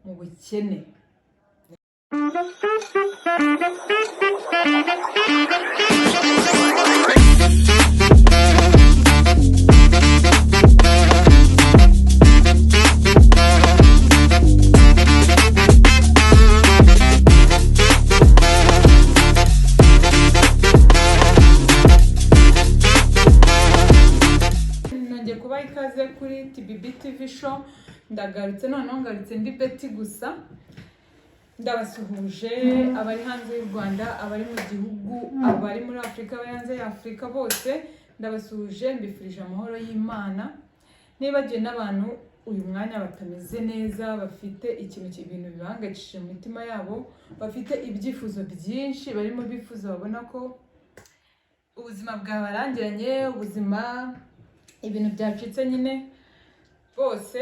mubukene. Ikaze kuri TBB TV show, ndagarutse noneho ngarutse ndi Betty gusa. Ndabasuhuje abari hanze y'u Rwanda, abari mu gihugu, abari muri Afrika, abari hanze ya Afrika bose ndabasuhuje, mbifurije amahoro y'Imana. Nibagiye n'abantu uyu mwanya batameze neza, bafite ibintu bibangacishije mu mitima yabo, bafite ibyifuzo byinshi, barimo bifuza, babona ko ubuzima bwabarangiranye, ubuzima ibintu byacitse nyine. Bose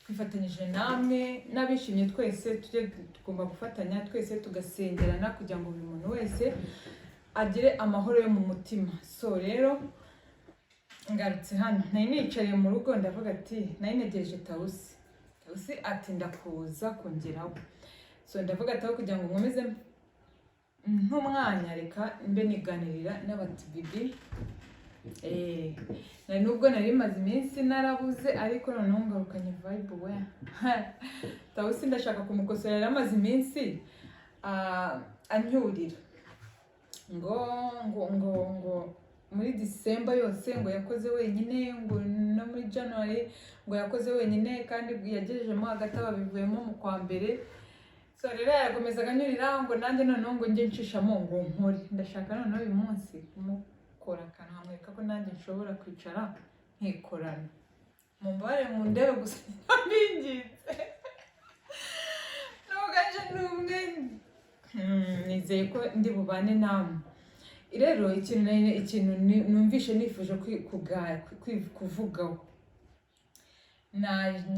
twifatanyije namwe n'abishimye, twese tugomba gufatanya, twese tugasengerana kugira ngo buri muntu wese agire amahoro yo mu mutima. So rero ngarutse hano, nari nicariye mu rugo ndavuga ati nari negereje Tawusi ati ndakuza kongeraho. So ndavuga ati aho kugira ngo nkomeze nk'umwanya, reka mbe niganirira n'abatibibi. Nubwo nari maze iminsi narabuze, ariko noneho ngarukanye vibe we. Tawusi ndashaka kumukosorera, amaze iminsi anyurira ngo muri December yose ngo yakoze wenyine, ngo no muri January ngo yakoze wenyine, kandi yagejejemo hagati ababivuyemo mu kwa mbere. So rero yakomezaga anyurira ngo nanjye noneho ngo njye nshishamo ngo nkore. Ndashaka noneho uyu munsi akantu hamwereka ko nanjye nshobora kwicara nkikorana. Mumbare mu ndebe gusa mbingitse n'ubwaje n'umwe, nizeye ko ndi bubane namwe. Rero ikintu numvishe nifuje kuvugaho,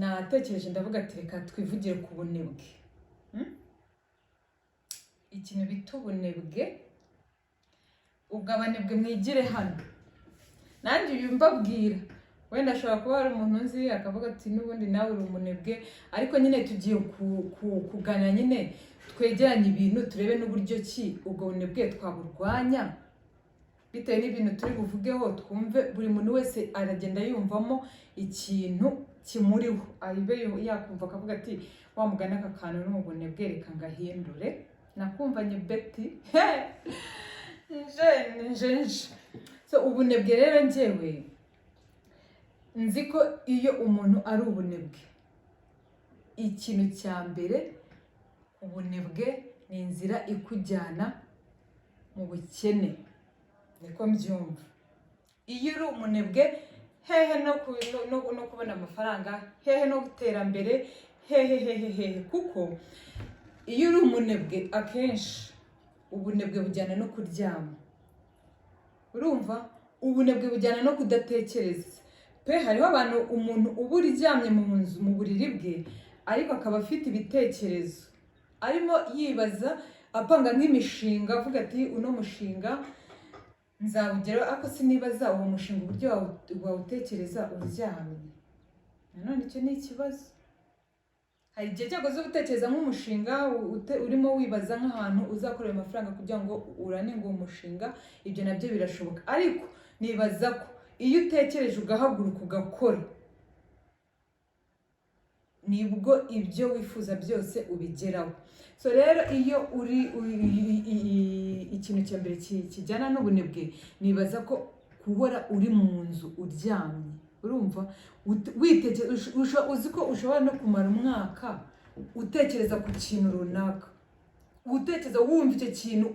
natekereje ndavuga ati reka twivugire ku bunebwe. Ikintu bita ubunebwe, ubwo abanebwe mwigire hano. Nanjye uyu mbabwira, wenda ashobora kuba hari umuntu nzi akavuga ati n'ubundi nawe uri umunebwe, ariko nyine tugiye kuganira, nyine twegeranye ibintu, turebe n'uburyo ki ubwo bunebwe twaburwanya bitewe n'ibintu turi buvugeho. Twumve buri muntu wese aragenda yumvamo ikintu kimuriho, ayibe yakumva akavuga ati wa mugani aka kantu ni ubunebwe, reka ngahindure. Nakumvanye Betty nje. So ubunebwe rero njyewe nzi ko iyo umuntu ari ubunebwe, ikintu cya mbere, ubunebwe ni inzira ikujyana mu bukene, niko mbyumva. Iyo uri umunebwe, hehe no kubona amafaranga, hehe no guterambere, hehe. Kuko iyo uri umunebwe akenshi ubunebwe bujyana no kuryama. Urumva, ubunebwe bujyana no kudatekereza pe. Hariho abantu, umuntu uba uryamye mu nzu mu buriri bwe, ariko akaba afite ibitekerezo, arimo yibaza, apanga nk'imishinga, avuga ati uno mushinga nzawugeraho, ariko sinibaza uwo mushinga uburyo wawutekereza uryamye. Nanone icyo ni ikibazo. Hari igihe cyago zo gutekereza nk'umushinga urimo wibaza nk'ahantu uzakorera amafaranga kugira ngo urane ngo umushinga, ibyo nabyo birashoboka. Ariko nibaza ko iyo utekereje ugahaguruka ugakora, nibwo ibyo wifuza byose ubigeraho. So rero iyo uri ikintu cya mbere kijyana n'ubunebwe, nibaza ko kubora uri mu nzu uryamye, urumva uzi ko ushobora no kumara umwaka utekereza ku kintu runaka, utekereza wumva icyo kintu,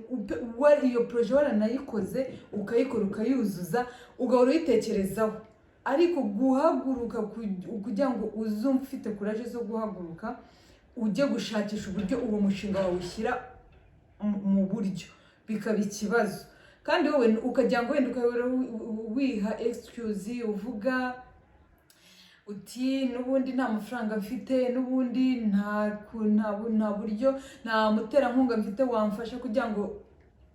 iyo projet waranayikoze ukayikora ukayuzuza, ugahora uyitekerezaho. Ariko guhaguruka kugira ngo uzumve ufite courage zo guhaguruka ujye gushakisha uburyo uwo mushinga wawushyira mu buryo, bikaba ikibazo. Kandi wowe ukajya ngo wenda ukahora wiha excuse, uvuga uti n'ubundi nta mafaranga mfite, n'ubundi nta buryo, nta muterankunga mfite wamfasha kugira ngo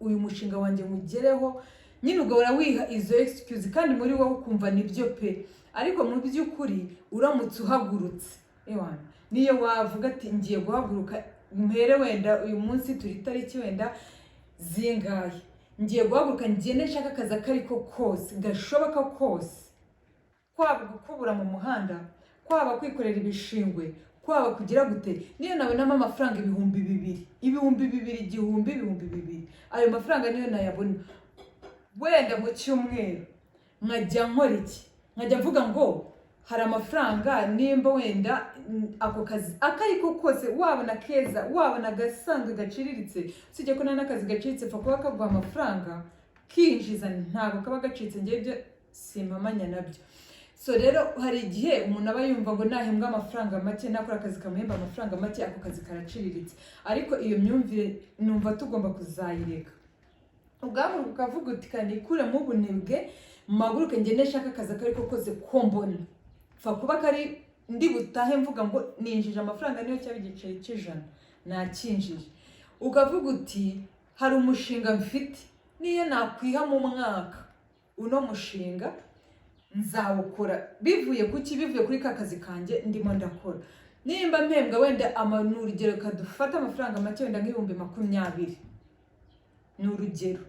uyu mushinga wanjye mugereho. Nyine ugahora wiha izo excuse, kandi muri wowe ukumva nibyo pe. Ariko mu by'ukuri uramutse uhagurutse ewana niyo wavuga ati ngiye guhaguruka mpere wenda uyu munsi turi tariki wenda zingahe, ngiye guhaguruka ngende nshaka akazi akariko kose gashoboka kose, kwaba gukubura mu muhanda, kwaba kwikorera ibishingwe, kwaba kugira gute, niyo nabonamo amafaranga ibihumbi bibiri, ayo mafaranga niyo nayabona wenda mu cyumweru nkajya nkora iki, nkajya mvuga ngo hari amafaranga nimba wenda ako kazi akariko kose, wabona keza, wabona gasanzwe gaciriritse, usibye ko n'akazi gaciriritse pfa kuba kaguha amafaranga kinjiza, ntabwo kaba gacitse, ngiye byo simpamanya nabyo. So rero hari igihe umuntu aba yumva ngo nahembwa amafaranga make, nakora akazi kamuhemba amafaranga make, ako kazi karaciriritse, ariko iyo myumvire numva tugomba kuzayireka. Ubwabo ukavuga uti kandi kuremo ubunebwe, maguruke ngende nshaka akazi akariko kose ko mbona, pfa kuba kari ndi butahe mvuga ngo ninjije amafaranga niyo cyaba igiceri cy'ijana nakinjije. Ukavuga uti hari umushinga mfite, niyo nakwiha mu mwaka uno mushinga nzawukora bivuye kuki, bivuye kuri ka kazi kanjye ndimo ndakora. Nimba mpembwa wenda urugero kadufata amafaranga make wenda nk'ibihumbi 20, ni urugero.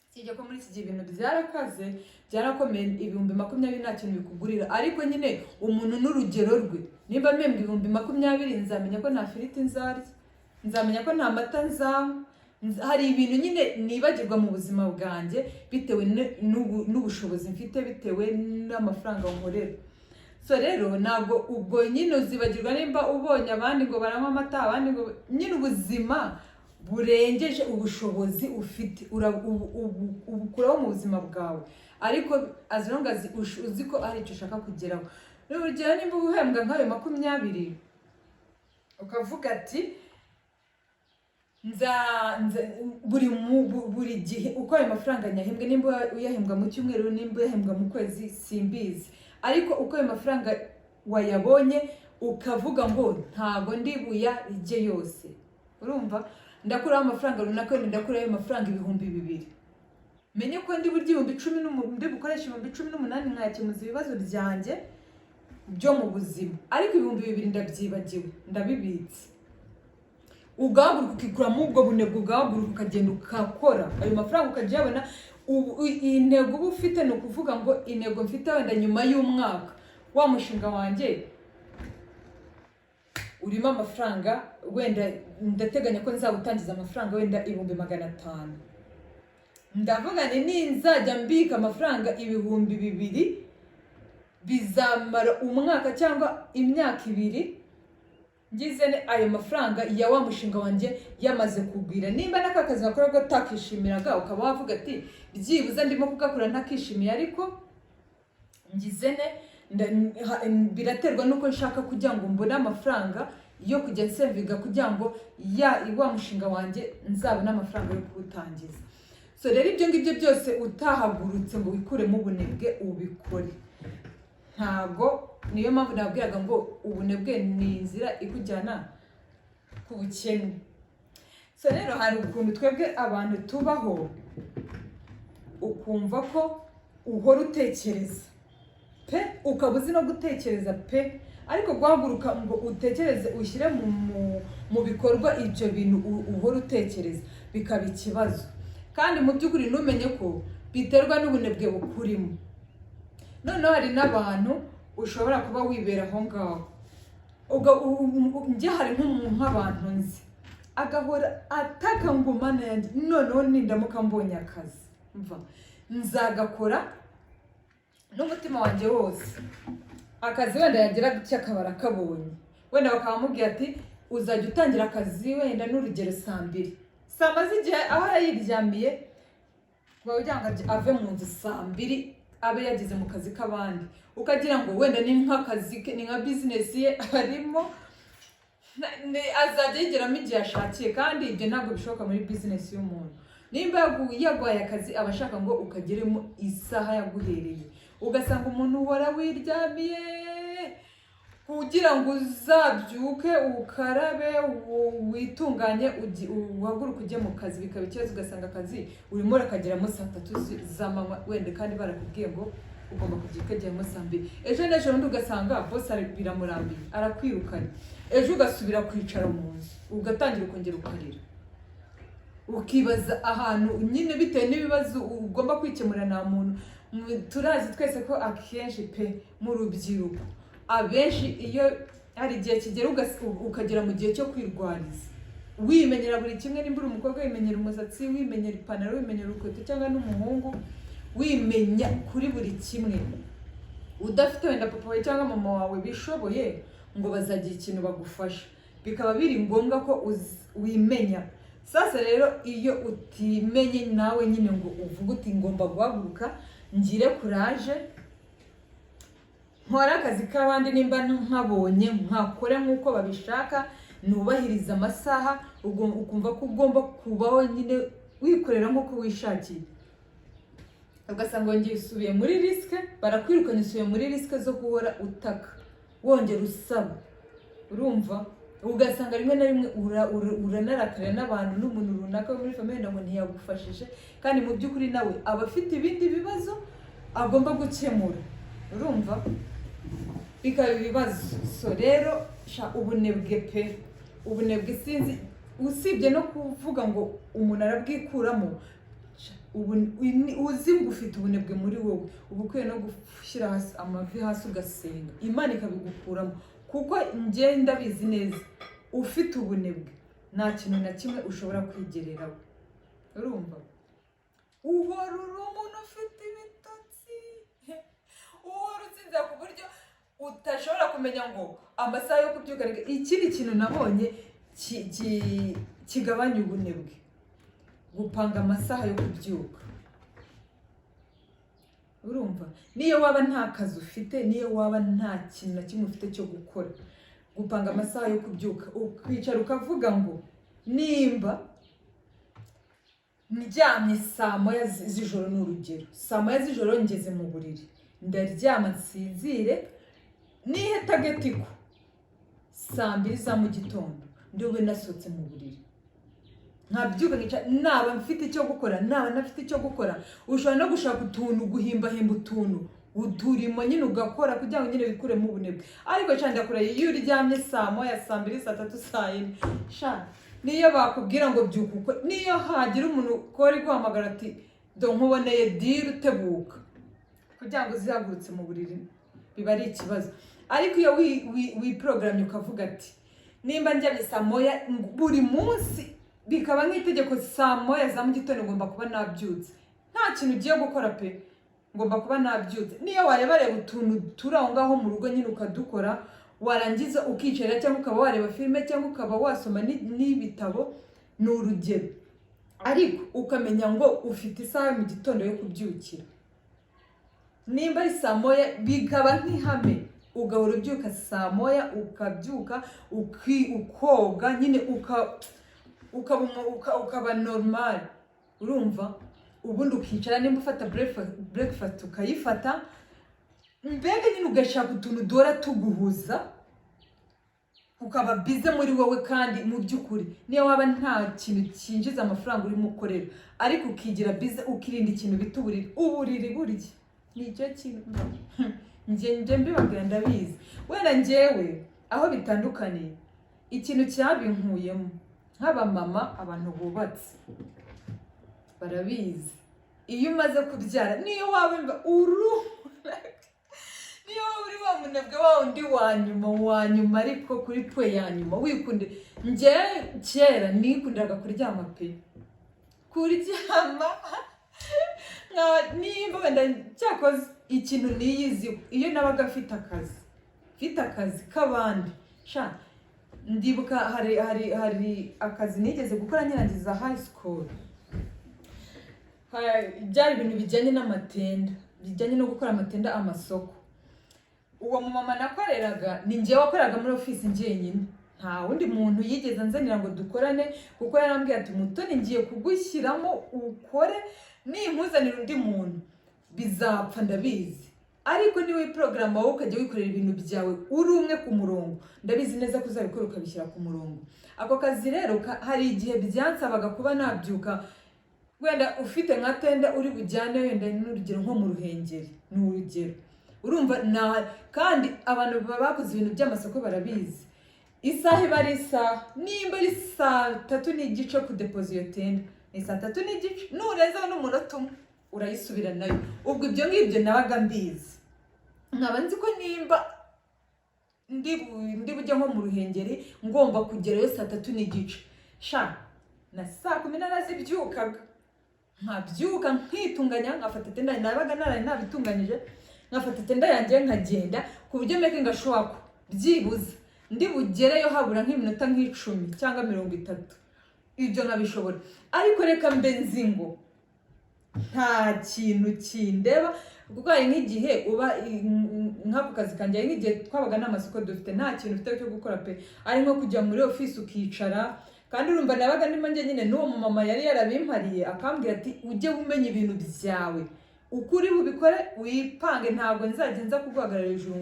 Sijya ko muri iki gihe ibintu byarakaze, byarakomeye, ibihumbi 20 nta kintu bikugurira, ariko nyine umuntu n'urugero rwe. Nimba mpembwa ibihumbi 20 nzamenya ko nta firiti nzarya, nzamenya ko nta mata nzanywa. Hari ibintu nyine nibagirwa mu buzima bwanjye bitewe n'ubushobozi mfite, bitewe n'amafaranga nkorera. So rero ntabwo ubwo nyine uzibagirwa nimba ubonye abandi ngo baranywa amata, abandi ngo nyine ubuzima burengeje ubushobozi ufite ubukuraho mu buzima bwawe, ariko as long as uzi ko ari icyo ushaka kugeraho. Urugero nimba uhembwa nk'ayo 20 ukavuga ati buri gihe uko ayo mafaranga nyahembwe, nimba uyahembwa mu cyumweru, nimba uyahembwa mu kwezi simbizi, ariko uko ayo mafaranga wayabonye ukavuga ngo ntago ndibuya ijye yose, urumva ndakuraho amafaranga runaka, ndakuraho ayo mafaranga ibihumbi 2, menye ko ndi burya 10, ndi bukoresha 18 nkayakemuza ibibazo byanjye byo mu buzima, ariko 2,000 ndabyibagiwe, ndabibitse. Ugahaguruka ukikuramo ubwo bunebwe, ugahaguruka ukagenda ukakora ayo mafaranga ukajya yabona. Intego uba ufite ni ukuvuga ngo intego mfite wenda nyuma y'umwaka wa mushinga wanjye urimo amafaranga, wenda ndateganya ko nzabutangiza amafaranga wenda 500. Ndavuga ninzajya mbika amafaranga 2,000 bizamara umwaka cyangwa imyaka 2 ngize ayo mafaranga ya wa mushinga wanjye yamaze kugwira. Nimba nakakazi nakora ko takishimiraga, ukaba wavuga ati byibuza ndimo kugakora ntakishimiye, ariko ngize biraterwa nuko nshaka kugira ngo mbone amafaranga yo kujya nseviga kugira ngo wa mushinga wanjye nzabona amafaranga yo kuwutangiza. So rero ibyo ngibyo byose utahagurutse ngo wikuremo ubunebwe ubikore, ntago. Niyo mpamvu nabwiraga ngo ubunebwe ni inzira ikujyana ku bukene. So rero hari ukuntu twebwe abantu tubaho, ukumva ko uhora utekereza pe, ukabuzi no gutekereza pe, ariko guhaguruka ngo utekereze ushyire mu bikorwa ibyo bintu uhora utekereza bikaba ikibazo, kandi mu by'ukuri numenye ko biterwa n'ubunebwe bukurimo. Noneho hari n'abantu ushobora kuba wibera aho ngaho, njye hari nk'abantu nzi agahora ataka ngo mana yanjye, noneho nindamuka mbonye akazi nzagakora n'umutima wanjye wose. Akazi wenda yagira gutya akaba arakabonye, wenda bakamubwira ati uzajya utangira akazi wenda n'urugero 2:00, amaze igihe aho yayiryamiye kugira ngo ave mu nzu 2:00 abe yageze mu kazi k'abandi, ukagira ngo wenda ni nk'akazi ke, ni nka business ye arimo, azajya yigeramo igihe ashakiye, kandi ibyo ntabwo bishoboka muri business y'umuntu. Nimba yagwaye akazi aba ashaka ngo ukageremo isaha yaguhereye, ugasanga umuntu uhora wiryamiye kugira ngo uzabyuke ukarabe witunganye uhaguruke ujye mu kazi, bikaba ikibazo. Ugasanga akazi urimo urakageramo 3 z'amanywa wenda, kandi barakubwiye ngo ugomba kugira ukagiyemo saa 2 ejo n'ejo bundi ugasanga boss biramurambiye arakwirukana ejo ugasubira kwicara mu nzu ugatangira ukongera ukarira ukibaza ahantu nyine bitewe n'ibibazo ugomba kwikemura na muntu. Turazi twese ko akenshi pe mu rubyiruko abenshi iyo hari igihe kigera ukagera mu gihe cyo kwirwariza wimenyera buri kimwe, nimba uri umukobwa wimenyera umusatsi, wimenyera ipantaro, wimenyera urukweto cyangwa n'umuhungu wimenya kuri buri kimwe, udafite wenda papa wawe cyangwa mama wawe bishoboye ngo bazagira ikintu bagufasha, bikaba biri ngombwa ko wimenya. Sasa rero iyo utimenye nawe nyine ngo uvuga uti ngomba guhaguruka ngire courage nkora akazi k'abandi, nimba nkabonye nkakore nk'uko babishaka, nubahiriza amasaha, ukumva ko ugomba kubaho nyine wikorera nk'uko wishakiye, ugasanga wongeye usubiye muri risque, barakwirukanye usubiye muri risque zo guhora utaka wongera usaba. Urumva ugasanga rimwe na rimwe uranarakarira n'abantu n'umuntu runaka muri famille ngo ntiyagufashije, kandi mu by'ukuri nawe aba afite ibindi bibazo agomba gukemura. Urumva bikaba ibibazo. So rero ubunebwe pe, ubunebwe sinzi, usibye no kuvuga ngo umuntu arabwikuramo, uzi ngo ufite ubunebwe muri wowe, uba ukwiye no gushyira hasi amavi hasi ugasenga Imana ikabigukuramo, kuko njye ndabizi neza ufite ubunebwe nta kintu na kimwe ushobora kwigereraho. Urumva uhora uri umuntu ufite ibitotsi, uhora utsinze ku buryo utashobora kumenya ngo amasaha yo kubyuka. Ikindi kintu nabonye kigabanya ubunebwe, gupanga amasaha yo kubyuka. Urumva niyo waba nta kazi ufite, niyo waba nta kintu na kimwe ufite cyo gukora, gupanga amasaha yo kubyuka, ukwicara ukavuga ngo nimba ndyamye saa 9 z'ijoro, n'urugero saa 9 z'ijoro ngeze mu buriri, ndaryama nsinzire, nihe tagetiko saa 2 za mu gitondo ndiwe nasohotse mu buriri, nkabyuka nkica, naba mfite icyo gukora, naba nafite icyo gukora. Ushobora no gushaka utuntu, guhimbahimba utuntu uturimo nyine ugakora kugira ngo nyine wikuremo ubunebwe. Ariko cyane ndakora iyo uryamye saa 1, saa 2, saa 3, saa 4, sha niyo bakubwira ngo byuka uko, niyo hagira umuntu kori guhamagara ati do nkuboneye diri utebuka kugira ngo zihagurutse mu buriri, biba ari ikibazo. Ariko iyo wiprogramye ukavuga ati nimba njyamye saa 1 buri munsi, bikaba nk'itegeko saa 1 za mu gitondo ngomba kuba nabyutse, nta kintu ugiye gukora pe, ngomba kuba nabyutse. Niyo wareba utuntu turi aho ngaho mu rugo nyine ukadukora, warangiza ukicara cyangwa ukaba wareba filime cyangwa ukaba wasoma n'ibitabo, ni urugero. Ariko ukamenya ngo ufite isaha mu gitondo yo kubyukira, nimba ari saa 1 bikaba nk'ihame, ugahora ubyuka saa 1 ukabyuka ukoga nyine ukaba normal. Urumva ubundi ukicara, nimba ufata breakfast ukayifata, mbega nyine ugashaka utuntu dora tuguhuza, ukaba bize muri wowe. Kandi mu by'ukuri niyo waba nta kintu cyinjiza amafaranga urimo ukorera, ariko ukigira bize, ukirinda ikintu bita uburiri burya nicyo kintu njye mbibabwira ndabizi. Wenda njyewe aho bitandukaniye, ikintu cyabinkuyemo nk'abamama, abantu bubatse barabizi, iyo umaze kubyara niyo waba niyo uri wa munebwe wa undi wa nyuma ariko kuri pwe ya nyuma wikunde. Njye kera nikundiraga kuryama pe, kuryama nimba wenda cyakoze ikintu niyiziho, iyo nabaga mfite akazi k'abandi, sha ndibuka hari akazi nigeze gukora nyirangiza high school, byari ibintu bijyanye n'amatenda, bijyanye no gukora amatenda amasoko. Uwo mumama nakoreraga ni njye wakoraga muri office njyenyine, nta wundi muntu yigeze anzanira ngo dukorane, kuko yarambwiye ati Mutoni ngiye kugushyiramo ukore, nimpuzanira undi muntu bizapfa ndabizi, ariko niwe program wowe ukajya wikorera ibintu byawe uri umwe ku murongo, ndabizi neza ko uzabikora ukabishyira ku murongo. Ako kazi rero hari igihe byansabaga kuba nabyuka wenda ufite nka tenda uri bujyane wenda n'urugero nko mu Ruhengeri ni urugero urumva kandi abantu bakoze ibintu by'amasoko barabizi isaha iba ari isaha nimba ari saa 3 n'igice kudepoza iyo tenda ni saa 3 n'igice nurenzaho n'umunota umwe urayisubira nayo ubwo ibyo ngibyo nabaga mbizi nkaba nzi ko nimba ndi bujya nko mu Ruhengeri ngomba kugerayo saa 3 n'igice na saa 10 zibyukaga nkabyuka nkitunganya nkafata tenda nabaga nabitunganyije nkafata tenda yanjye nkagenda ku buryo meke ngashwako byibuze ndi bugereyo habura nk'iminota nk'icumi cyangwa 30 ibyo nkabishobora ariko reka mbe nzingo nta kintu kindeba kuko hari nk'igihe uba nk'ako kazi kanjye nk'igihe twabaga n'amasoko dufite nta kintu ufite cyo gukora pe ari nko kujya muri office ukicara kandi urumva nabaga ndimo njye nyine n'uwo mama yari yarabimpariye akambwira ati ujye umenya ibintu byawe ukuri bubikore wipange ntabwo nzajya nza kuguhagarara hejuru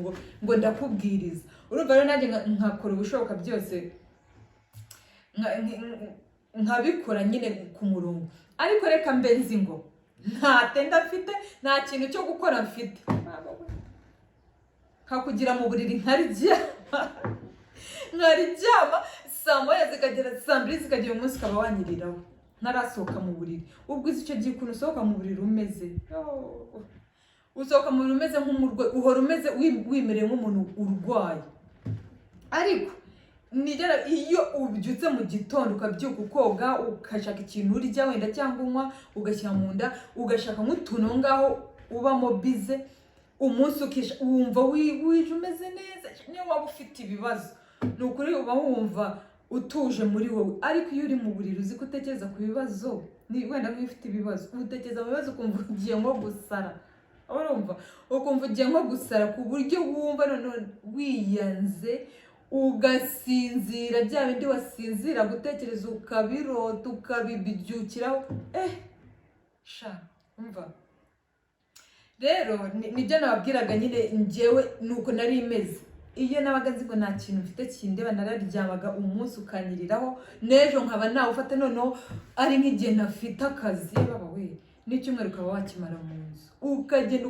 ngo ndakubwiriza urumva rero nanjye nkakora ubushoboka byose nkabikora nyine ku murongo ariko reka mbe nzi ngo nta tenda mfite nta kintu cyo gukora mfite nkakugira mu buriri nkaryama saa moya zikagera saa 2 zikagera umunsi ukaba wanyiriraho ntarasohoka mu buriri ubwo icyo gihe ukuntu usohoka mu buriri umeze usohoka mu buriri umeze nk'umurwayi uhora umeze wimereye nk'umuntu urwaye ariko nigera iyo ubyutse mu gitondo ukabyuka ukoga ukashaka ikintu urya wenda cyangwa unywa ugashyira mu nda ugashaka nk'utuntu ngaho ubamo bize umunsi ukisha wumva wije umeze neza niyo waba ufite ibibazo ni ukuri uba wumva utuje muri wowe ariko iyo uri mu buriri uzi gutekereza ku bibazo ni wenda nk'ifite ibibazo utekereza mu bibazo ukumva ugiye nko gusara urumva ukumva ugiye nko gusara ku buryo wumva none wiyanze ugasinzira bya bindi wasinzira gutekereza ukabirota ukabibyukiraho umva rero nibyo nababwiraga nyine njyewe nuko nari imeze iyo nabaga nzi ngo nta kintu mfite kindeba nararyamaga umunsi ukanyiriraho n'ejo nkaba nawe ufata noneho ari nk'igihe ntafite akazi baba we n'icyumweru ukaba wakimara mu nzu ukagenda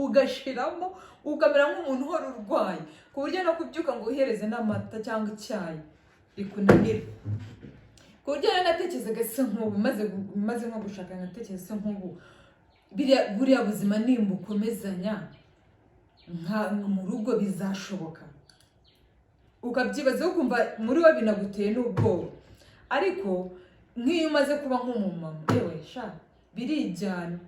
ugashiramo ukamera nk'umuntu uhora urwaye ku buryo no kubyuka ngo uhereze n'amata cyangwa icyayi bikunanira ku buryo natekerezaga se nk'ubu maze nko gushaka natekereza se nk'ubu buriya buzima nimba ukomezanya mu rugo bizashoboka ukabyibaza ukumva muri we binaguteye n'ubwoba ariko nk'iyo umaze kuba nk'umumama yewe birijyana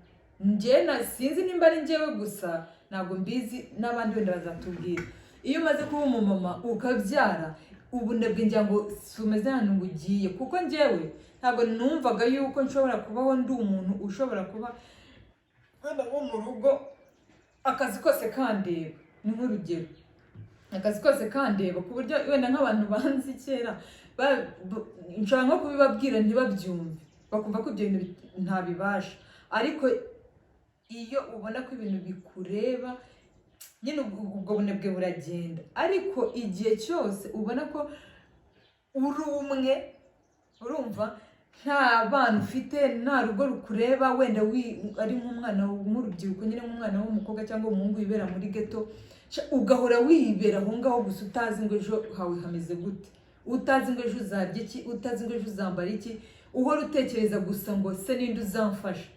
njye sinzi nimba ari njyewe gusa ntabwo mbizi n'abandi wenda bazatubwira iyo umaze kuba umumama ukabyara ubunebwe ngira ngo si umeze hano ngo ugiye kuko njyewe ntabwo numvaga yuko nshobora kubaho ndi umuntu ushobora kuba wenda nko mu rugo akazi kose kandeba ni nk'urugero akazi kose kandeba ku buryo wenda nk'abantu banzi kera nshobora nko kubibabwira ntibabyumve bakumva ko ibyo bintu ntabibasha ariko iyo ubona ko ibintu bikureba nyine ubwo bunebwe buragenda ariko igihe cyose ubona ko uri umwe urumva nta bana ufite nta rugo rukureba wenda ari nk'umwana w'urubyiruko nyine nk'umwana w'umukobwa cyangwa umuhungu wibera muri ghetto ugahora wibera aho ngaho gusa utazi ngo ejo hawe hameze gute utazi ngo ejo uzarya iki utazi ngo ejo uzambara iki uhora utekereza gusa ngo se ninde uzamfasha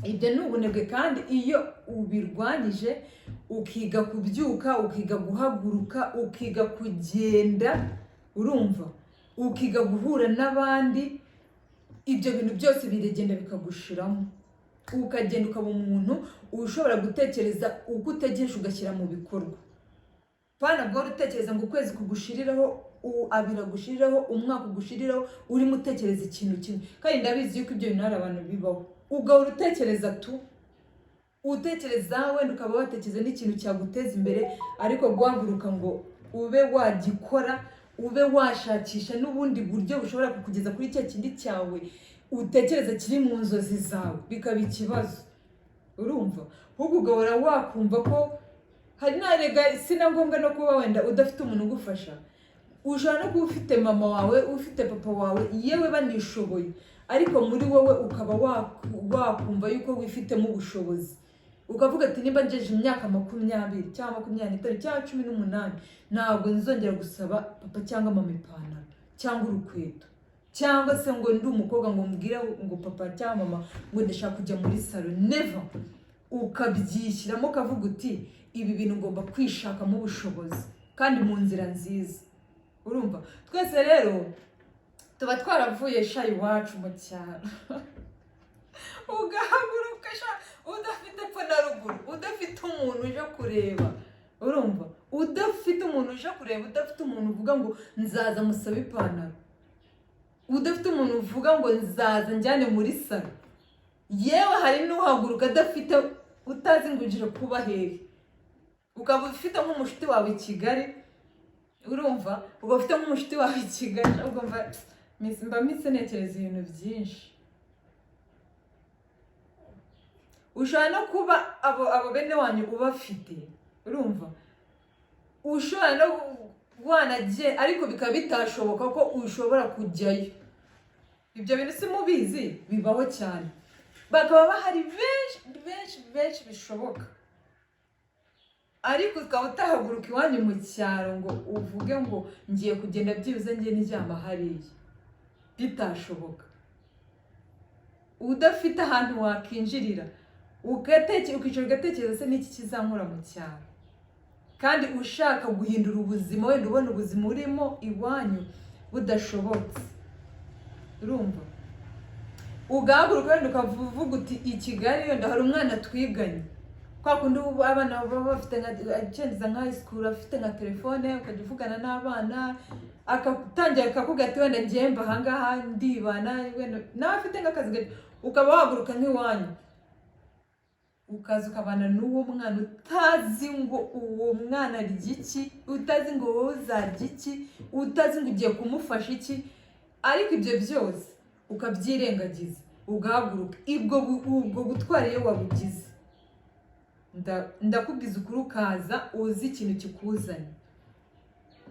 ibyo ni ubunebwe kandi iyo ubirwanyije ukiga kubyuka ukiga guhaguruka ukiga kugenda urumva ukiga guhura n'abandi ibyo bintu byose biragenda bikagushiramo ukagenda ukaba umuntu ushobora gutekereza uko utegereje ugashyira mu bikorwa pana bwo utekereza ngo ukwezi kugushiriraho abira gushiriraho umwaka ugushiriraho urimo utekereza ikintu kimwe kandi ndabizi yuko ibyo bintu hari abantu bibaho ugahora utekereza utekereza wenda ukaba watekereza n'ikintu cyaguteza imbere ariko guhaguruka ngo ube wagikora ube washakisha n'ubundi buryo bushobora kukugeza kuri cya kindi cyawe utekereza kiri mu nzozi zawe bikaba ikibazo urumva ahubwo ugahora wakumva ko hari narega sina ngombwa no kuba wenda udafite umuntu ugufasha ushobora no kuba ufite mama wawe ufite papa wawe yewe banishoboye ariko muri wowe ukaba wakumva yuko wifitemo ubushobozi, ukavuga ati nimba ngejeje imyaka 20 cyangwa 25 cyangwa 18 ntabwo nzongera gusaba papa cyangwa mama ipantaro cyangwa urukweto, cyangwa se ngo ndi umukobwa ngo mbwire ngo papa cyangwa mama ngo ndashaka kujya muri salon, never. Ukabyishyiramo ukavuga uti ibi bintu ngomba kwishakamo ubushobozi kandi mu nzira nziza. Urumva twese rero tuba twaravuye sha iwacu mu cyaro ugahaguruka sha udafite epfo na ruguru, udafite umuntu uje kureba. Urumva udafite umuntu uje kureba, udafite umuntu uvuga ngo nzaza musaba ipantaro, udafite umuntu uvuga ngo nzaza njyane muri salo, yewe hari n'uhaguruka adafite, utazi ngo uje kuba hehe, ukaba ufite nk'umushuti wawe i Kigali. Urumva ukaba ufite nk'umushuti wawe i Kigali, ugomba mba ntekereza ibintu byinshi. Ushobora no kuba abo bene wanyu ubafite, urumva ushobora no wanagiye ariko bikaba bitashoboka ko ushobora kujyayo. Ibyo bintu si mubizi bibaho cyane, bakaba bahari benshi bishoboka, ariko ukaba utahaguruka iwanyu mu cyaro ngo uvuge ngo ngiye kugenda byibuze ngiye nijyama hariya, bitashoboka. Udafite ahantu wakinjirira ukicara ugatekereza se n'iki kizankora mu cyaro, kandi ushaka guhindura ubuzima, wenda ubona ubuzima urimo iwanyu budashobotse. Urumva ugahaguruka wenda ukavuga uti i Kigali wenda hari umwana twiganye, kwa kundi abana baba bafite nka high school, afite nka telefone, ukajya uvugana n'abana akatangira akakuga ati wenda ngiye mba ahangaha ndibana, wenda nawe afite nk'akazi gato, ukaba wahaguruka nk'iwanyu ukaza ukabana n'uwo mwana utazi ngo uwo mwana arya iki, utazi ngo wowe uzarya iki, utazi ngo ugiye kumufasha iki, ariko ibyo byose ukabyirengagiza ugahaguruka. Ubwo gutwara iyo wabugize, ndakubwiza ukuri, ukaza uzi ikintu kikuzanye,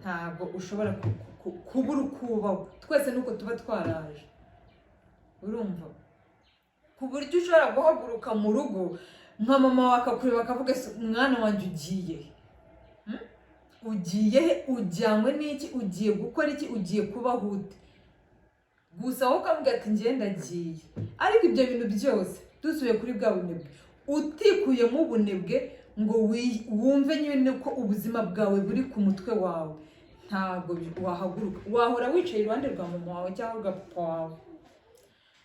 ntabwo ushobora kubura ukubaho. Twese nuko tuba twaraje. Urumva ku buryo ushobora guhaguruka mu rugo nka mama wawe akakureba akavuga umwana wanjye ugiye he, ujyanywe n'iki, ugiye gukora iki, ugiye kubaho ute? Gusa wowe ukavuga ati ngenda agiye. Ariko ibyo bintu byose dusubiye kuri bwa bunebwe, utikuyemo ubunebwe ngo wumve nyine ko ubuzima bwawe buri ku mutwe wawe, ntabwo wahaguruka. Wahora wicaye iruhande rwa mama wawe cyangwa rwa papa wawe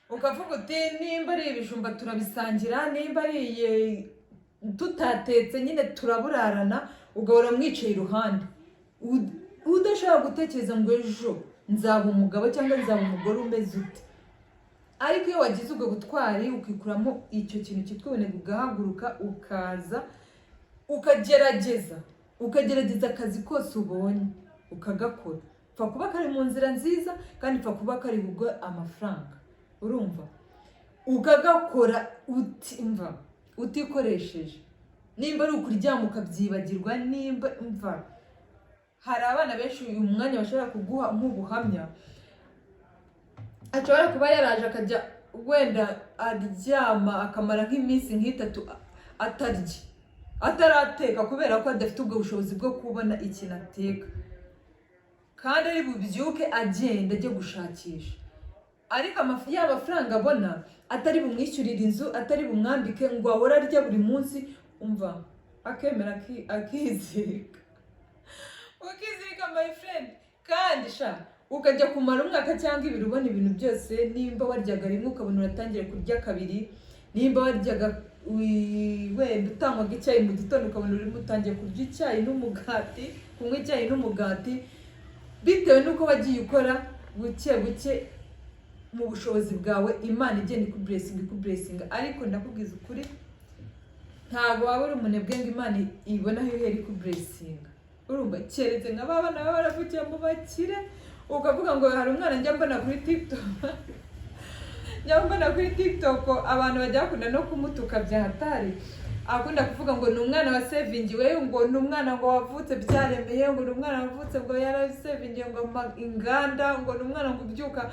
ukavuga uti nimba ari ibijumba turabisangira, nimba ari tutatetse nyine turaburarana, ugahora mwicaye iruhande udashobora gutekereza ngo ejo nzaba umugabo cyangwa nzaba umugore umeze ute. Ariko iyo wagize ubwo butwari ukikuramo icyo kintu cyitwa ubunebwe, ugahaguruka ukaza ukagerageza akazi kose ubonye ukagakora, pfa kuba kari mu nzira nziza kandi pfa kuba kari bugwe amafaranga. Urumva ukagakora utikoresheje, nimba ari ukuryama ukabyibagirwa, nimba hari abana benshi uyu mwanya bashobora kuguha nk'ubuhamya, ashobora kuba yaraje akajya wenda aryama akamara nk'iminsi nk'itatu atarateka kubera ko adafite ubwo bushobozi bwo kubona ikintu ateka, kandi ari bubyuke agenda ajye gushakisha. Ariko y'amafaranga abona atari bumwishyurira inzu, atari bumwambike, ngo ahora arya buri munsi, akemera akizirika my friend. Kandi ukajya kumara umwaka cyangwa ibiri ubona ibintu byose, nimba waryaga rimwe ukabona uratangira kurya kabiri, nimba waryaga wenda utanywaga icyayi mu gitondo ukabona urimo utangiye kurya icyayi n'umugati, kunywa icyayi n'umugati, bitewe n'uko wagiye ukora buke buke mu bushobozi bwawe. Imana igenda ikuburesinga. Ariko ndakubwiza ukuri, ntabwo waba uri umunebwe ngo Imana ibona aho ihera ikuburesinga. Urumva keretse nka baba nabo baravugiye mu bakire, ukavuga ngo hari umwana njya mbona kuri TikTok abantu bajya bakunda no kumutuka bya hatari, akunda kuvuga ngo ni umwana wa sevingiwe, ngo ni umwana ngo wavutse byaremeye, ngo ni umwana wavutse ngo yarasevingiwe ngo inganda, ngo ni umwana ngo ubyuka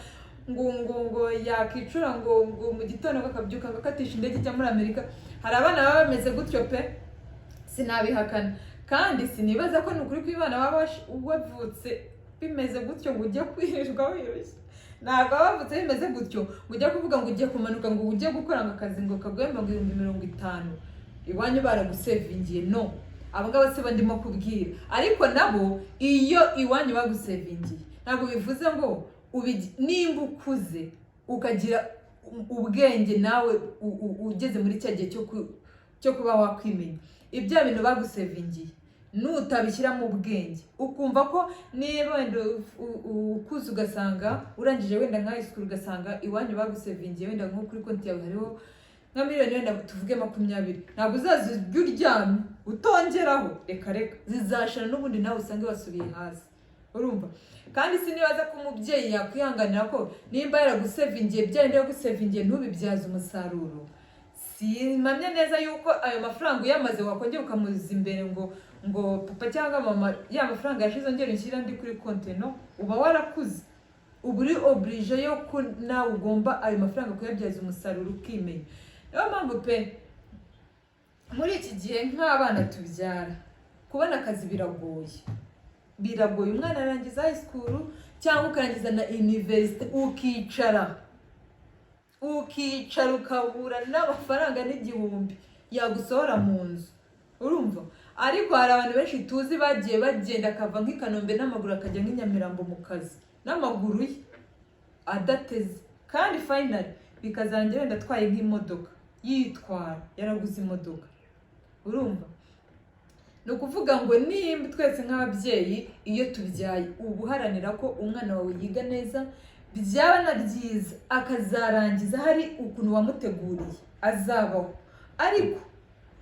ngo yakicura ngo mu gitondo akabyuka akatisha indege ijya muri Amerika. Hari abana baba bameze gutyo pe, sinabihakana, kandi sinibaza ko nukuri kw'ibana baba wavutse bimeze gutyo ngo ujye kwirirwa wirushye. Ntabwo bavutse bimeze gutyo ngo ujya kuvuga ngo ugiye kumanuka ngo ujye gukora akazi ngo kaguhemba ngo 50,000 iwanyu baragusevingiye. No, abo ngabo se bandimo kubwira, ariko nabo iyo iwanyu bagusevingiye ntabwo bivuze ngo nimba ukuze ukagira ubwenge nawe ugeze muri cya gihe cyo kuba wakwimenya, ibya bintu bagusevingiye nutabishyira mu bwenge ukumva ko niba wenda ukuze ugasanga urangije wenda nka high school ugasanga iwanyu bagusevingiye wenda nko kuri konti yawe hariho nka miliyoni wenda tuvuge 20, ntabwo uzaza uryamye utongeraho, reka zizashana n'ubundi nawe usange wasubiye hasi. Urumva? Kandi sinibaza ko umubyeyi yakwihanganira ko nimba yaragusevingiye byari yagusevingiye ntubibyaze umusaruro. Simamye neza yuko ayo mafaranga uyamaze wakongera ukamuza imbere ngo papa cyangwa mama ya mafaranga yashize ongera inshyira ndi kuri konti. No, uba warakuze, uba uri oblige yo ko nawe ugomba ayo mafaranga kuyabyaza umusaruro ukimenya. Niyo mpamvu pe muri iki gihe nk'abana tubyara kubona akazi biragoye. Umwana arangiza high school cyangwa ukarangiza na university ukicara ukabura n'amafaranga n'igihumbi yagusohora mu nzu. Urumva? Ariko hari abantu benshi tuzi bagiye bagenda akava nk'i Kanombe n'amaguru akajya nk'i Nyamirambo mu kazi n'amaguru ye adateze, kandi finally bikazarangira wenda atwaye nk'imodoka, yitwara yaraguze imodoka. Urumva? Ni ukuvuga ngo nimba twese nk'ababyeyi iyo tubyaye ubuharanira ko umwana wawe yiga neza, byaba na byiza akazarangiza hari ukuntu wamuteguriye azabaho. Ariko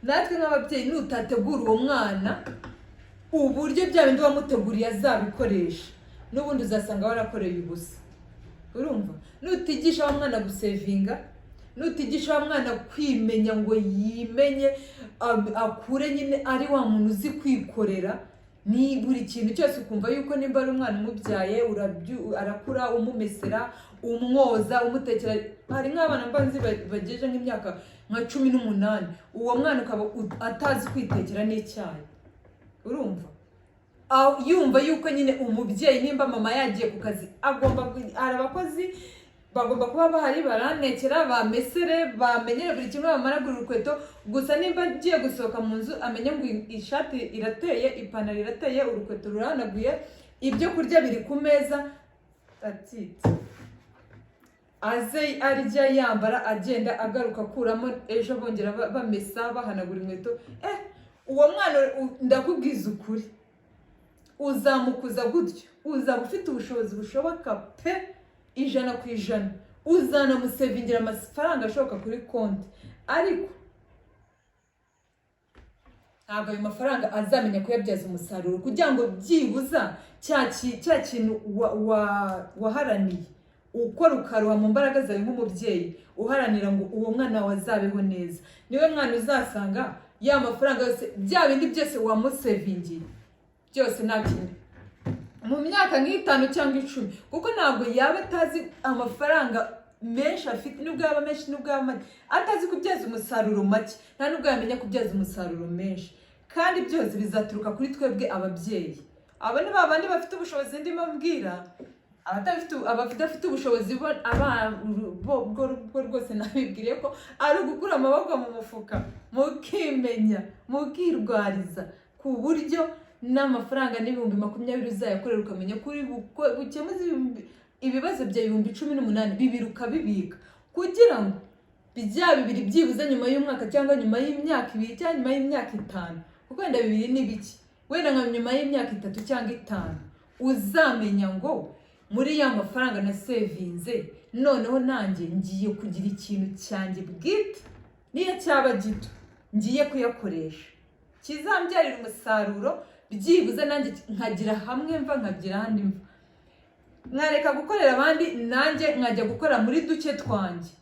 natwe nk'ababyeyi nutategura uwo mwana uburyo bya bindi wamuteguriye azabikoresha, n'ubundi uzasanga warakoreye ubusa. Urumva? Nutigisha wa mwana gusevinga, nutigisha wa mwana kwimenya ngo yimenye akure nyine ari wa muntu uzi kwikorera, ni buri kintu cyose ukumva yuko nimba ari umwana umubyaye arakura umumesera, umwoza, umutekera. Hari nk'abana mbanzi bageje nk'imyaka nka 18, uwo mwana ukaba atazi kwitekera n'icyayi. Urumva? Yumva yuko nyine umubyeyi nimba mama yagiye ku kazi hari abakozi bagomba kuba bahari baranekera, bamesere, bamenyere buri kimwe, bamaragura urukweto. Gusa nimba agiye gusohoka mu nzu amenye ngo ishati irateye, ipantaro irateye, urukweto ruranaguye, ibyo kurya biri ku meza, aze arya yambara agenda agaruka akuramo, ejo bongera bamesa bahanagura inkweto. Uwo mwana ndakubwiza ukuri uzamukuza gutyo, uzaba ufite ubushobozi bushoboka pe 100%, uzanamusevingira amafaranga ashoboka kuri konti. Ariko ntabwo ayo mafaranga azamenya kuyabyaza umusaruro kugira ngo byibuza cya kintu waharaniye ukora ukaruha mu mbaraga zawe nk'umubyeyi uharanira ngo uwo mwana wazabeho neza. Niwe mwana uzasanga ya mafaranga yose bya bindi byose wamusevingiye byose nta kintu mu myaka nk'itanu cyangwa 10, kuko ntabwo yaba atazi amafaranga menshi afite, nubwo yaba menshi nubwo yaba make, atazi kubyaza umusaruro make, nta nubwo yamenya kubyaza umusaruro menshi. Kandi byose bizaturuka kuri twebwe ababyeyi. Aba ni babandi bafite ubushobozi ndimo mbwira, abafite ubushobozi bo rwose nabibwiriye ko ari ugukura amaboko mu mufuka, mukimenya, mukirwariza ku buryo n'amafaranga n'ibihumbi 20 uzayakorera ukamenya kuri bukemuze ibibazo bya 18,000 bibiruka bibika, kugira ngo bijya bibiri byibuze nyuma y'umwaka cyangwa nyuma y'imyaka 2 cyangwa nyuma y'imyaka 5, kuko wenda 2 ni biki, wenda nka nyuma y'imyaka 3 cyangwa 5 uzamenya ngo muri ya mafaranga na savinze noneho nanjye ngiye kugira ikintu cyanjye bwite, niyo cyaba gito ngiye kuyakoresha kizambyarira umusaruro, byibuze nanjye nkagira hamwe mva nkagira handi mva, nkareka gukorera abandi nanjye nkajya gukora muri duke twanjye,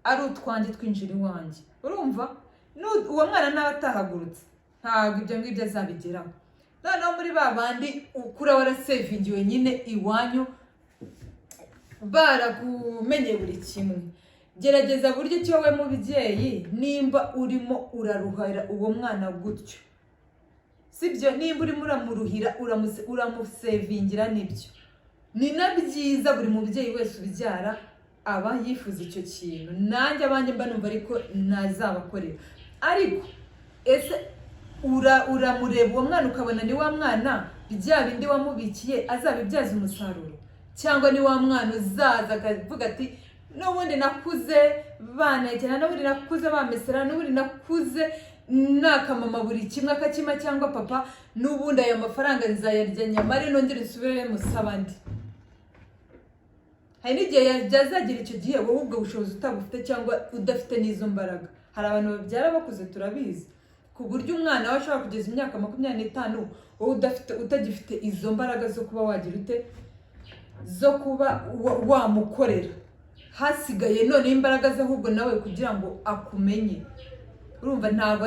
ari utwanjye twinjira iwanjye. Urumva? Uwo mwana nawe atahagurutse ntabwo ibyo ngibyo azabigeraho. Noneho muri babandi ukura warasevingiwe nyine iwanyu barakumenye buri kimwe. Gerageza buryo ki wowe mubyeyi nimba urimo uraruhira uwo mwana gutyo, sibyo? Nimba urimo uramuruhira uramusevingira, nibyo ni na byiza. Buri mubyeyi wese ubyara aba yifuza icyo kintu. Nanjye abanjye mba numva ariko nazabakorera. Ariko ese uramureba uwo mwana ukabona ni wa mwana bya bindi wamubikiye azabibyaza umusaruro, cyangwa ni wa mwana uzaza akavuga ati n'ubundi nakuze banegera, n'ubundi nakuze bamesera, n'ubundi nakuze nakamama buri kimwe akakima, cyangwa papa n'ubundi ayo mafaranga nzayarya nyamare nongere nsubire musaba ndi. Hari n'igihe byazagira icyo gihe wowe ubwo bushobozi utabufite cyangwa udafite n'izo mbaraga. Hari abantu babyara bakuze turabizi, ku buryo umwana we ashobora kugeza imyaka 25 wowe utagifite izo mbaraga zo kuba wagira ute, zo kuba wamukorera. Hasigaye none imbaraga ze ahubwo nawe kugira ngo akumenye. Urumva ntabwo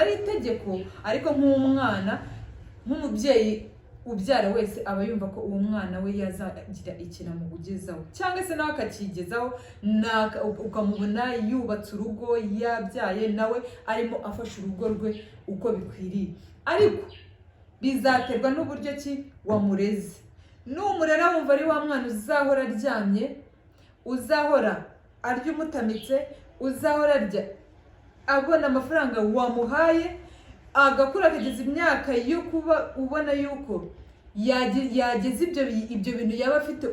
ari itegeko, ariko nk'umwana, nk'umubyeyi ubyara wese aba yumva ko uwo mwana we yazagira ikintu amugezaho, cyangwa se nawe akakigezaho, ukamubona yubatse urugo, yabyaye, nawe arimo afasha urugo rwe uko bikwiriye. Ariko bizaterwa n'uburyo ki wamureze. Numurera wumva ari wa mwana uzahora aryamye, uzahora arya umutamitse, uzahora arya abona amafaranga wamuhaye, agakura akageza imyaka yo kuba ubona yuko yageze ibyo bintu yaba afite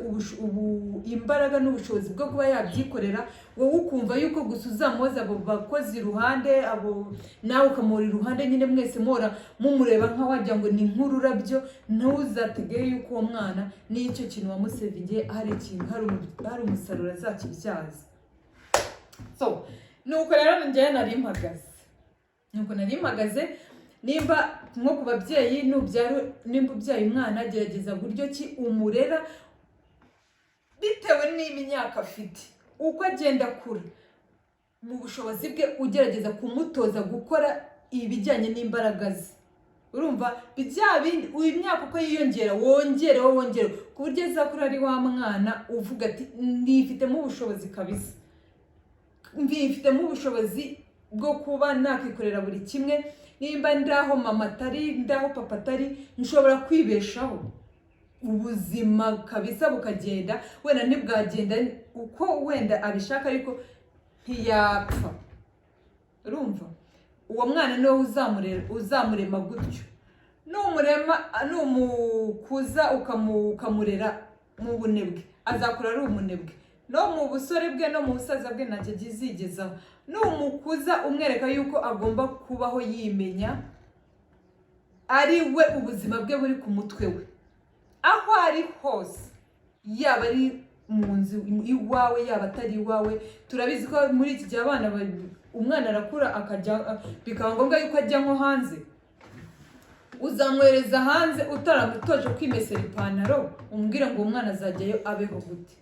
imbaraga n'ubushobozi bwo kuba yabyikorera, wowe ukumva yuko gusa uzamuhoza abo bakozi iruhande, abo nawe ukamura iruhande, nyine mwese mora mumureba nka wagira ngo ni nk'ururabyo, ntuzategere yuko uwo mwana n'icyo kintu wamusevingiye hari umusaruro azakibyaza. So nuko rero njyewe nari mpagaze, nimba nko ku babyeyi nimba ubyaye umwana, gerageza buryo ki umurera bitewe n'imyaka afite, uko agenda akura mu bushobozi bwe, ugerageza kumutoza gukora ibijyanye n'imbaraga ze. Urumva imyaka uko yiyongera wongere ku buryo azakura ari wa mwana uvuga ati ndifitemo ubushobozi kabisa, ndifitemo ubushobozi bwo kuba nakikorera buri kimwe. Nimba ndaho mama atari, ndaho papa atari, nshobora kwibeshaho. Ubuzima kabisa bukagenda, wenda ntibwagenda uko wenda abishaka, ariko ntiyapfa. Urumva uwo mwana niwe uzamurema gutyo. Numukuza ukamurera mu bunebwe, azakura ari umunebwe. No mu busore bwe no mu busaza bwe ntacyo gizigezaho. Numukuza umwereka yuko agomba kubaho yimenya, ari we ubuzima bwe buri ku mutwe we, aho ari hose, yaba ari mu nzu iwawe yaba atari iwawe. Turabizi ko muri iki gihe umwana arakura akajya, bikaba ngombwa yuko ajya nko hanze. Uzamwereza hanze utaramutoje kwimesera ipantaro, umbwira ngo umwana azajyayo abeho gute?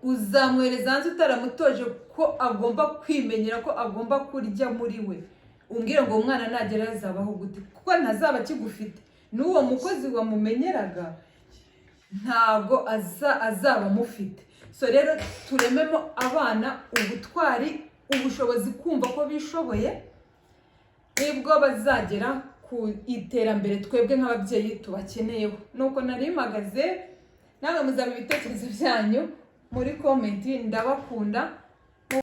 Uzamwereza hanze utaramutoje ko agomba kwimenyera, ko agomba kurya muri we, umbwira ngo umwana nagera azabaho gute? Kuko ntazaba kigufite. N'uwo mukozi wamumenyeraga ntabwo azaba mufite. So rero turememo abana ubutwari, ubushobozi, kumva ko bishoboye, nibwo bazagera ku iterambere twebwe nk'ababyeyi tubakeneyeho. Nuko nari mpagaze, namwe muzaba ibitekerezo byanyu muri comment. Ndabakunda.